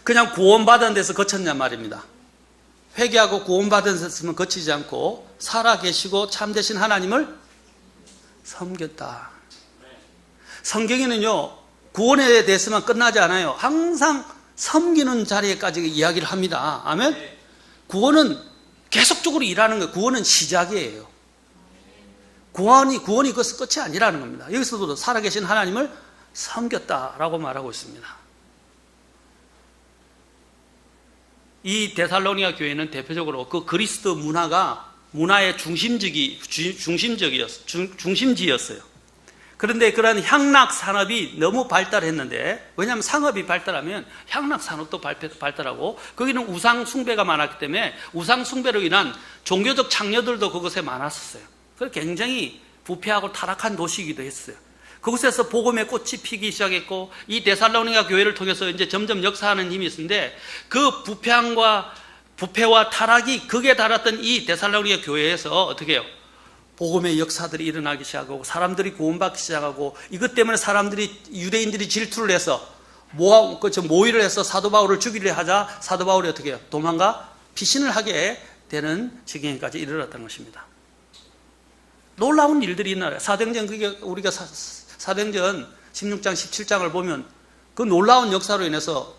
그냥 구원받은 데서 거쳤냔 말입니다. 회개하고 구원받은 데서만 거치지 않고 살아계시고 참되신 하나님을 섬겼다. 성경에는요, 구원에 대해서만 끝나지 않아요. 항상 섬기는 자리에까지 이야기를 합니다. 아멘? 구원은 계속적으로 일하는 거예요. 구원은 시작이에요. 구원이 그것이 끝이 아니라는 겁니다. 여기서도 살아계신 하나님을 섬겼다라고 말하고 있습니다. 이 데살로니가 교회는 대표적으로 그 그리스도 문화의 중심지였어요. 그런데 그런 향락 산업이 너무 발달했는데, 왜냐하면 상업이 발달하면 향락 산업도 발달하고, 거기는 우상 숭배가 많았기 때문에 우상 숭배로 인한 종교적 창녀들도 그곳에 많았었어요. 그래서 굉장히 부패하고 타락한 도시이기도 했어요. 그곳에서 복음의 꽃이 피기 시작했고, 이 데살로니가 교회를 통해서 이제 점점 역사하는 힘이 있는데, 그 부패와 타락이 극에 달았던 이 데살로니가 교회에서 어떻게 해요? 복음의 역사들이 일어나기 시작하고 사람들이 구원받기 시작하고, 이것 때문에 유대인들이 질투를 해서 모의를 해서 사도 바울을 죽이려 하자 사도 바울이 어떻게 해요? 도망가 피신을 하게 되는 지경까지 이르렀다는 것입니다. 놀라운 일들이 있나요? 우리가 사도행전 16장 17장을 보면 그 놀라운 역사로 인해서,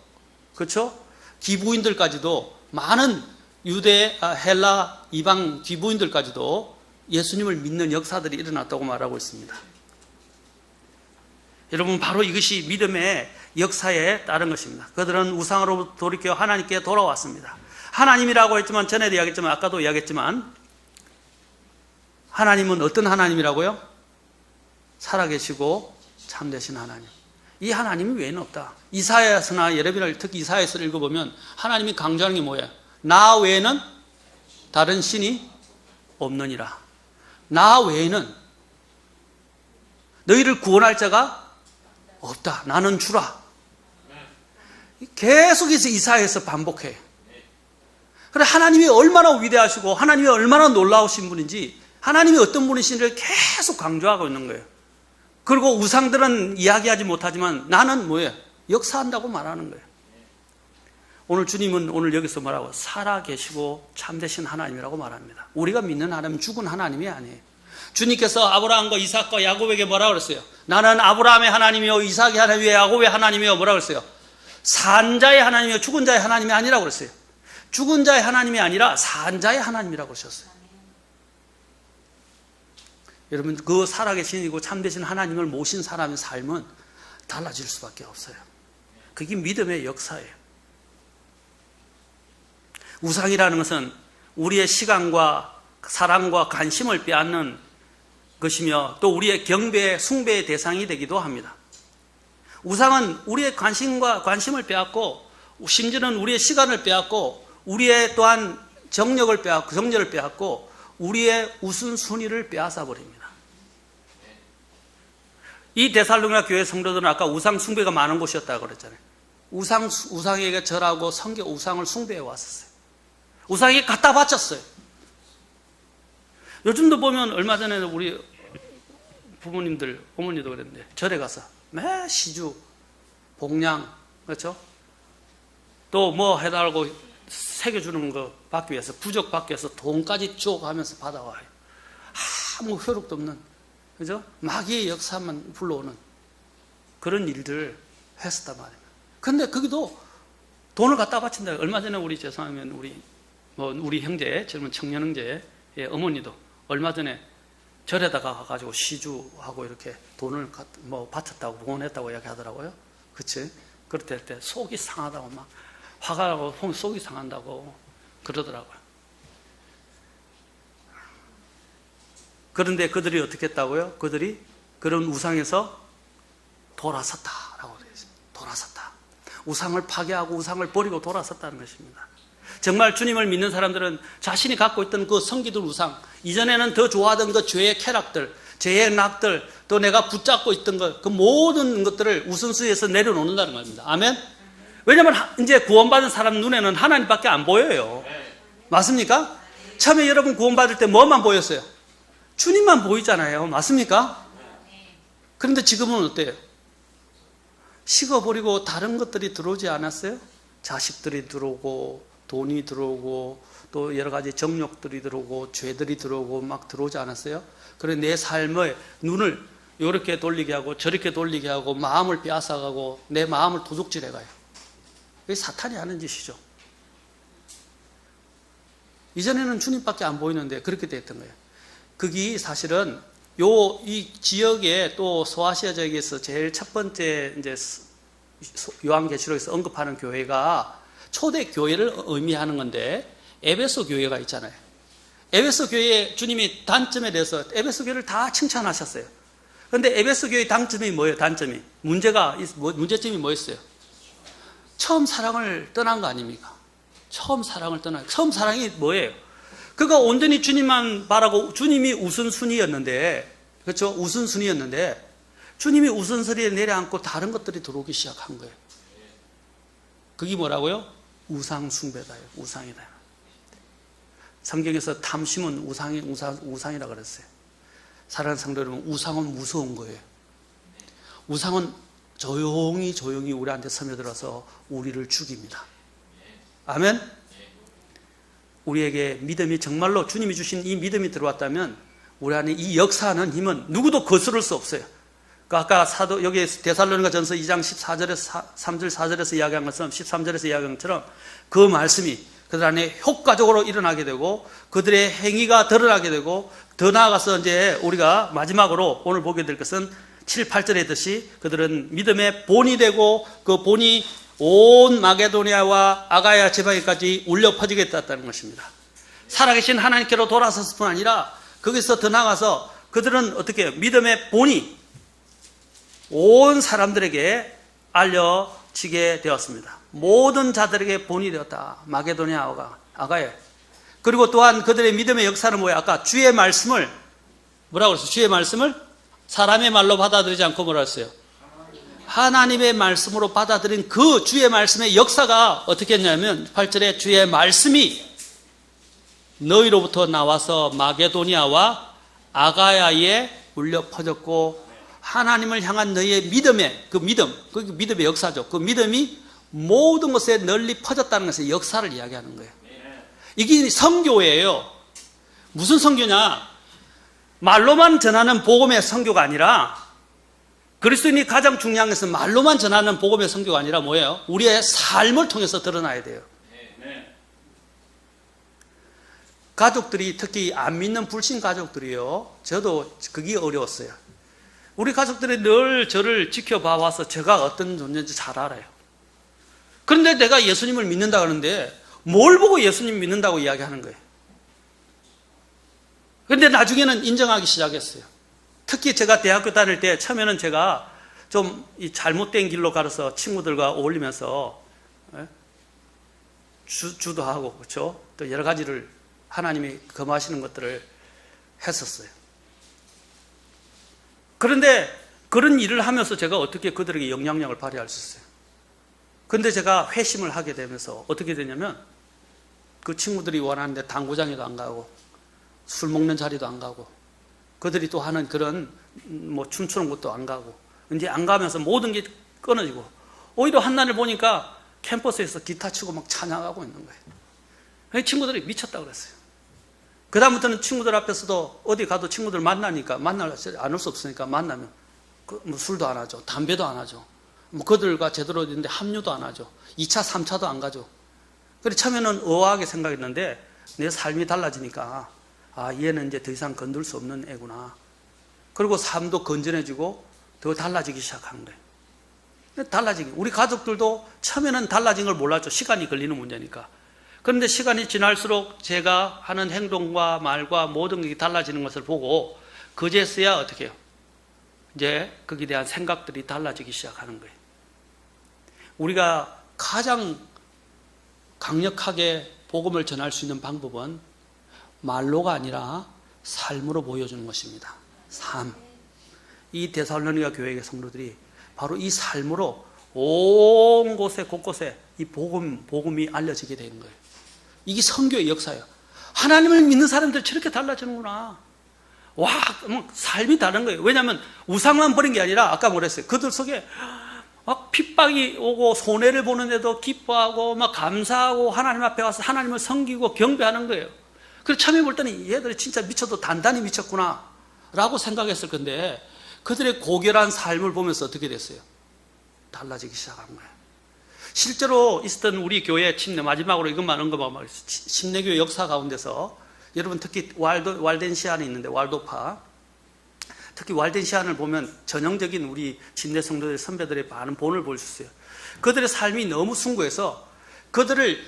그렇죠? 기부인들까지도, 많은 헬라 이방 기부인들까지도 예수님을 믿는 역사들이 일어났다고 말하고 있습니다. 여러분, 바로 이것이 믿음의 역사에 따른 것입니다. 그들은 우상으로부터 돌이켜 하나님께 돌아왔습니다. 하나님이라고 했지만, 전에도 이야기했지만, 아까도 이야기했지만, 하나님은 어떤 하나님이라고요? 살아계시고 참되신 하나님. 이 하나님이 외에는 없다. 이사야서나 예레미야를, 특히 이사야서를 읽어보면 하나님이 강조하는 게 뭐예요? 나 외에는 다른 신이 없느니라. 나 외에는 너희를 구원할 자가 없다. 나는 주라. 계속해서 이사야에서 반복해요. 그래, 하나님이 얼마나 위대하시고 하나님이 얼마나 놀라우신 분인지, 하나님이 어떤 분이신지를 계속 강조하고 있는 거예요. 그리고 우상들은 이야기하지 못하지만 나는 뭐예요? 역사한다고 말하는 거예요. 오늘 주님은 오늘 여기서 뭐라고? 살아계시고 참되신 하나님이라고 말합니다. 우리가 믿는 하나님은 죽은 하나님이 아니에요. 주님께서 아브라함과 이삭과 야곱에게 뭐라고 그랬어요? 나는 아브라함의 하나님이요 이삭의 하나님이요 야곱의 하나님이요 뭐라고 그랬어요? 산 자의 하나님이요 죽은 자의 하나님이 아니라고 그랬어요. 죽은 자의 하나님이 아니라 산 자의 하나님이라고 그러셨어요. 여러분, 그 살아계시고 참되신 하나님을 모신 사람의 삶은 달라질 수밖에 없어요. 그게 믿음의 역사예요. 우상이라는 것은 우리의 시간과 사랑과 관심을 빼앗는 것이며, 또 우리의 경배, 숭배의 대상이 되기도 합니다. 우상은 우리의 관심을 빼앗고, 심지어는 우리의 시간을 빼앗고, 우리의 또한 정력을 빼앗고 우리의 우선순위를 빼앗아 버립니다. 이 데살로니가 교회 성도들은 아까 우상 숭배가 많은 곳이었다고 그랬잖아요. 우상에게 절하고 우상을 숭배해 왔었어요. 우상에게 갖다 바쳤어요. 요즘도 보면 얼마 전에 우리 부모님들, 어머니도 그랬는데 절에 가서 매 시주, 복냥, 그렇죠? 또 뭐 해달라고 새겨주는 거 받기 위해서, 부적 받기 위해서 돈까지 쭉 하면서 받아와요. 아무 효력도 없는, 그죠? 마귀의 역사만 불러오는 그런 일들 했었단 말입니다. 근데 거기도 돈을 갖다 바친다. 얼마 전에 우리 죄송하면 우리 형제, 젊은 청년 형제의 어머니도 얼마 전에 절에다가 가가지고 시주하고 이렇게 돈을 바쳤다고, 봉헌했다고 이야기하더라고요. 그치? 그럴 때 속이 상하다고 막 화가 나고 속이 상한다고 그러더라고요. 그런데 그들이 어떻게 했다고요? 그들이 그런 우상에서 돌아섰다라고 되어 있습니다. 돌아섰다. 우상을 파괴하고 우상을 버리고 돌아섰다는 것입니다. 정말 주님을 믿는 사람들은 자신이 갖고 있던 그 섬기던 우상, 이전에는 더 좋아하던 그 죄의 쾌락들, 죄의 낙들, 또 내가 붙잡고 있던 것, 그 모든 것들을 우선순위에서 내려놓는다는 겁니다. 아멘? 왜냐하면 이제 구원받은 사람 눈에는 하나님밖에 안 보여요. 맞습니까? 처음에 여러분 구원받을 때 뭐만 보였어요? 주님만 보이잖아요. 맞습니까? 그런데 지금은 어때요? 식어버리고 다른 것들이 들어오지 않았어요? 자식들이 들어오고 돈이 들어오고 또 여러 가지 정욕들이 들어오고 죄들이 들어오고 막 들어오지 않았어요? 그래 내 삶의 눈을 이렇게 돌리게 하고 저렇게 돌리게 하고 마음을 빼앗아가고 내 마음을 도둑질해가요. 그게 사탄이 하는 짓이죠. 이전에는 주님밖에 안 보이는데 그렇게 됐던 거예요. 그게 사실은 이 지역에 또 소아시아 지역에서 제일 첫 번째 이제 요한계시록에서 언급하는 교회가 초대 교회를 의미하는 건데 에베소 교회가 있잖아요. 에베소 교회에 주님이 단점에 대해서 에베소 교회를 다 칭찬하셨어요. 그런데 에베소 교회의 단점이 뭐예요? 단점이 문제점이 뭐였어요? 처음 사랑을 떠난 거 아닙니까? 처음 사랑이 뭐예요? 그가 온전히 주님만 바라고 주님이 우선순위였는데, 그렇죠? 우선순위였는데 주님이 우선순위에 내려앉고 다른 것들이 들어오기 시작한 거예요. 그게 뭐라고요? 우상 숭배다요. 우상이다. 성경에서 탐심은 우상이라 그랬어요. 사랑하는 성도 여러분, 우상은 무서운 거예요. 우상은 조용히 우리한테 스며들어서 우리를 죽입니다. 아멘? 우리에게 믿음이 정말로 주님이 주신 이 믿음이 들어왔다면 우리 안에 이 역사하는 힘은 누구도 거스를 수 없어요. 아까 여기 데살로니가 전서 2장 14절에서 3절 4절에서 이야기한 것처럼 13절에서 이야기한 것처럼 그 말씀이 그들 안에 효과적으로 일어나게 되고 그들의 행위가 드러나게 되고 더 나아가서 이제 우리가 마지막으로 오늘 보게 될 것은 7, 8절에 있듯이 그들은 믿음의 본이 되고 그 본이 온 마게도니아와 아가야 지방에까지 울려 퍼지게 됐다는 것입니다. 살아계신 하나님께로 돌아섰을 뿐 아니라 거기서 더 나아가서 그들은 어떻게 믿음의 본이 온 사람들에게 알려지게 되었습니다. 모든 자들에게 본이 되었다. 마게도니아와 아가야. 그리고 또한 그들의 믿음의 역사는 뭐예요? 아까 주의 말씀을 뭐라고 그랬어요? 주의 말씀을 사람의 말로 받아들이지 않고 뭐라 했어요? 하나님의 말씀으로 받아들인 그 주의 말씀의 역사가 어떻게 했냐면 8절에 주의 말씀이 너희로부터 나와서 마게도니아와 아가야에 울려 퍼졌고 하나님을 향한 너희의 믿음의 그 믿음의 역사죠. 그 믿음이 모든 곳에 널리 퍼졌다는 것의 역사를 이야기하는 거예요. 이게 선교예요. 무슨 선교냐? 말로만 전하는 복음의 선교가 아니라 그리스도인이 가장 중요한 것은 말로만 전하는 복음의 선교가 아니라 뭐예요? 우리의 삶을 통해서 드러나야 돼요. 가족들이 특히 안 믿는 불신 가족들이요. 저도 그게 어려웠어요. 우리 가족들이 늘 저를 지켜봐 와서 제가 어떤 존재인지 잘 알아요. 그런데 내가 예수님을 믿는다 그러는데 뭘 보고 예수님 믿는다고 이야기하는 거예요. 그런데 나중에는 인정하기 시작했어요. 특히 제가 대학교 다닐 때 처음에는 제가 좀 이 잘못된 길로 가서 친구들과 어울리면서 주도하고, 그렇죠? 또 여러 가지를 하나님이 금하시는 것들을 했었어요. 그런데 그런 일을 하면서 제가 어떻게 그들에게 영향력을 발휘할 수 있어요? 근데 제가 회심을 하게 되면서 어떻게 되냐면 그 친구들이 원하는데 당구장에도 안 가고 술 먹는 자리도 안 가고 그들이 또 하는 그런 뭐 춤추는 곳도 안 가고 이제 안 가면서 모든 게 끊어지고 오히려 한날을 보니까 캠퍼스에서 기타 치고 막 찬양하고 있는 거예요. 친구들이 미쳤다 그랬어요. 그 다음부터는 친구들 앞에서도 어디 가도 친구들 만나니까 않을 수 없으니까 만나면 뭐 술도 안 하죠. 담배도 안 하죠. 뭐 그들과 제대로 있는데 합류도 안 하죠. 2차, 3차도 안 가죠. 그래서 처음에는 의아하게 생각했는데 내 삶이 달라지니까 얘는 이제 더 이상 건들 수 없는 애구나. 그리고 삶도 건전해지고 더 달라지기 시작한 거예요. 달라지기. 우리 가족들도 처음에는 달라진 걸 몰랐죠. 시간이 걸리는 문제니까. 그런데 시간이 지날수록 제가 하는 행동과 말과 모든 게 달라지는 것을 보고 그제서야 어떻게 해요? 이제 거기에 대한 생각들이 달라지기 시작하는 거예요. 우리가 가장 강력하게 복음을 전할 수 있는 방법은 말로가 아니라 삶으로 보여주는 것입니다. 삶. 이 데살로니가 교회의 성도들이 바로 이 삶으로 온 곳에 곳곳에 이 복음이 알려지게 되는 거예요. 이게 선교의 역사예요. 하나님을 믿는 사람들 저렇게 달라지는구나. 와, 삶이 다른 거예요. 왜냐하면 우상만 버린 게 아니라 아까 뭐랬어요? 그들 속에 막 핍박이 오고 손해를 보는데도 기뻐하고 막 감사하고 하나님 앞에 와서 하나님을 섬기고 경배하는 거예요. 그래서 처음에 볼 때는 얘들이 진짜 미쳐도 단단히 미쳤구나 라고 생각했을 건데 그들의 고결한 삶을 보면서 어떻게 됐어요? 달라지기 시작한 거예요. 실제로 있었던 우리 교회 침례, 마지막으로 이것만 언급하면 침례교회 역사 가운데서 여러분 특히 왈덴시안이 있는데 왈도파 특히 왈덴시안을 보면 전형적인 우리 침례 성도들 선배들의 많은 본을 볼 수 있어요. 그들의 삶이 너무 숭고해서 그들을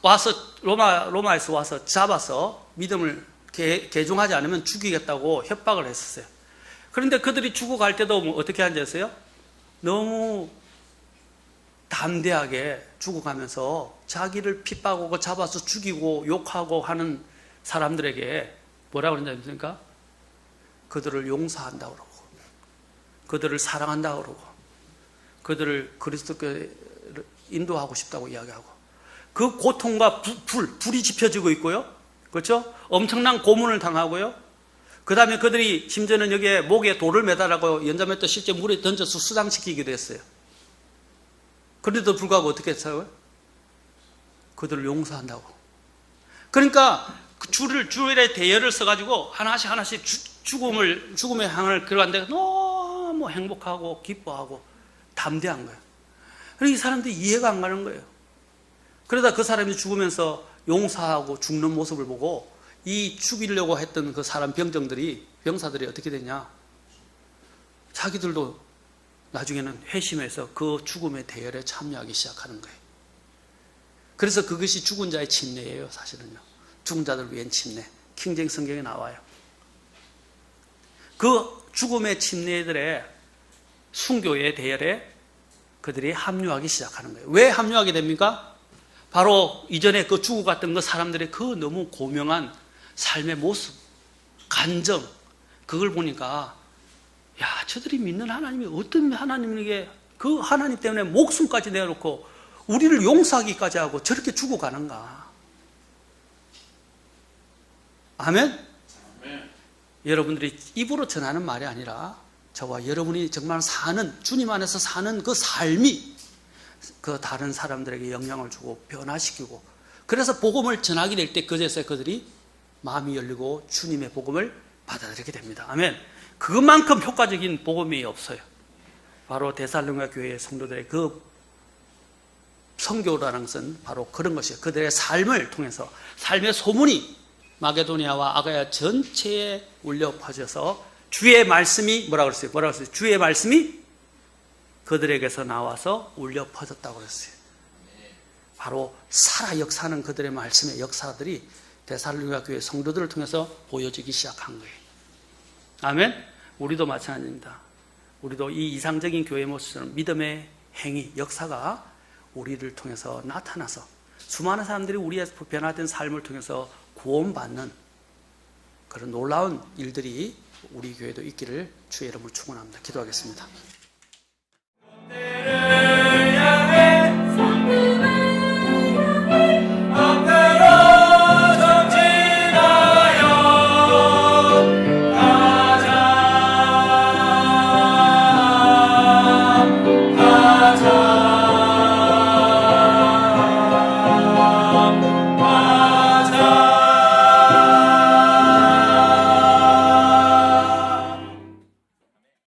와서 로마에서 와서 잡아서 믿음을 개종하지 않으면 죽이겠다고 협박을 했었어요. 그런데 그들이 죽어갈 때도 어떻게 앉았어요? 너무 담대하게 죽어가면서 자기를 핍박하고 잡아서 죽이고 욕하고 하는 사람들에게 뭐라고 그러는지 아십니까? 그들을 용서한다고 그러고 그들을 사랑한다고 그러고 그들을 그리스도께 인도하고 싶다고 이야기하고 그 고통과 불이 지펴지고 있고요. 그렇죠? 엄청난 고문을 당하고요. 그 다음에 그들이 심지어는 여기에 목에 돌을 매달아고 연자맷도 실제 물에 던져서 수상시키기도 했어요. 그런데도 불구하고 어떻게 했어요? 그들을 용서한다고. 그러니까 그 주일에 대여를 써가지고 하나씩 죽음의 향을 걸어갔는데 너무 행복하고 기뻐하고 담대한 거예요. 그러니까 이 사람들이 이해가 안 가는 거예요. 그러다 그 사람이 죽으면서 용서하고 죽는 모습을 보고 이 죽이려고 했던 그 사람 병사들이 어떻게 되냐? 자기들도 나중에는 회심해서 그 죽음의 대열에 참여하기 시작하는 거예요. 그래서 그것이 죽은 자의 침례예요, 사실은요. 죽은 자들 위한 침례. 킹제임 성경에 나와요. 그 죽음의 침례들의 순교의 대열에 그들이 합류하기 시작하는 거예요. 왜 합류하게 됩니까? 바로 이전에 그 죽어갔던 그 사람들의 그 너무 고명한 삶의 모습, 간정, 그걸 보니까 야, 저들이 믿는 하나님이 어떤 하나님에게 그 하나님 때문에 목숨까지 내어놓고 우리를 용서하기까지 하고 저렇게 죽어가는가. 아멘? 아멘. 여러분들이 입으로 전하는 말이 아니라 저와 여러분이 정말 사는, 주님 안에서 사는 그 삶이 그 다른 사람들에게 영향을 주고 변화시키고 그래서 복음을 전하게 될 때 그제서야 그들이 마음이 열리고 주님의 복음을 받아들이게 됩니다. 아멘. 그것만큼 효과적인 복음이 없어요. 바로 데살로니가 교회의 성도들의 그 선교라는 것은 바로 그런 것이에요. 그들의 삶을 통해서 삶의 소문이 마게도니아와 아가야 전체에 울려 퍼져서 주의 말씀이 뭐라고 그랬어요? 주의 말씀이 그들에게서 나와서 울려 퍼졌다고 그랬어요. 바로 살아 역사하는 그들의 말씀의 역사들이 데살로니가 교회 성도들을 통해서 보여지기 시작한 거예요. 아멘? 우리도 마찬가지입니다. 우리도 이 이상적인 교회 모습처럼 믿음의 행위, 역사가 우리를 통해서 나타나서 수많은 사람들이 우리의 변화된 삶을 통해서 구원받는 그런 놀라운 일들이 우리 교회도 있기를 주의 이름으로 축원합니다. 기도하겠습니다.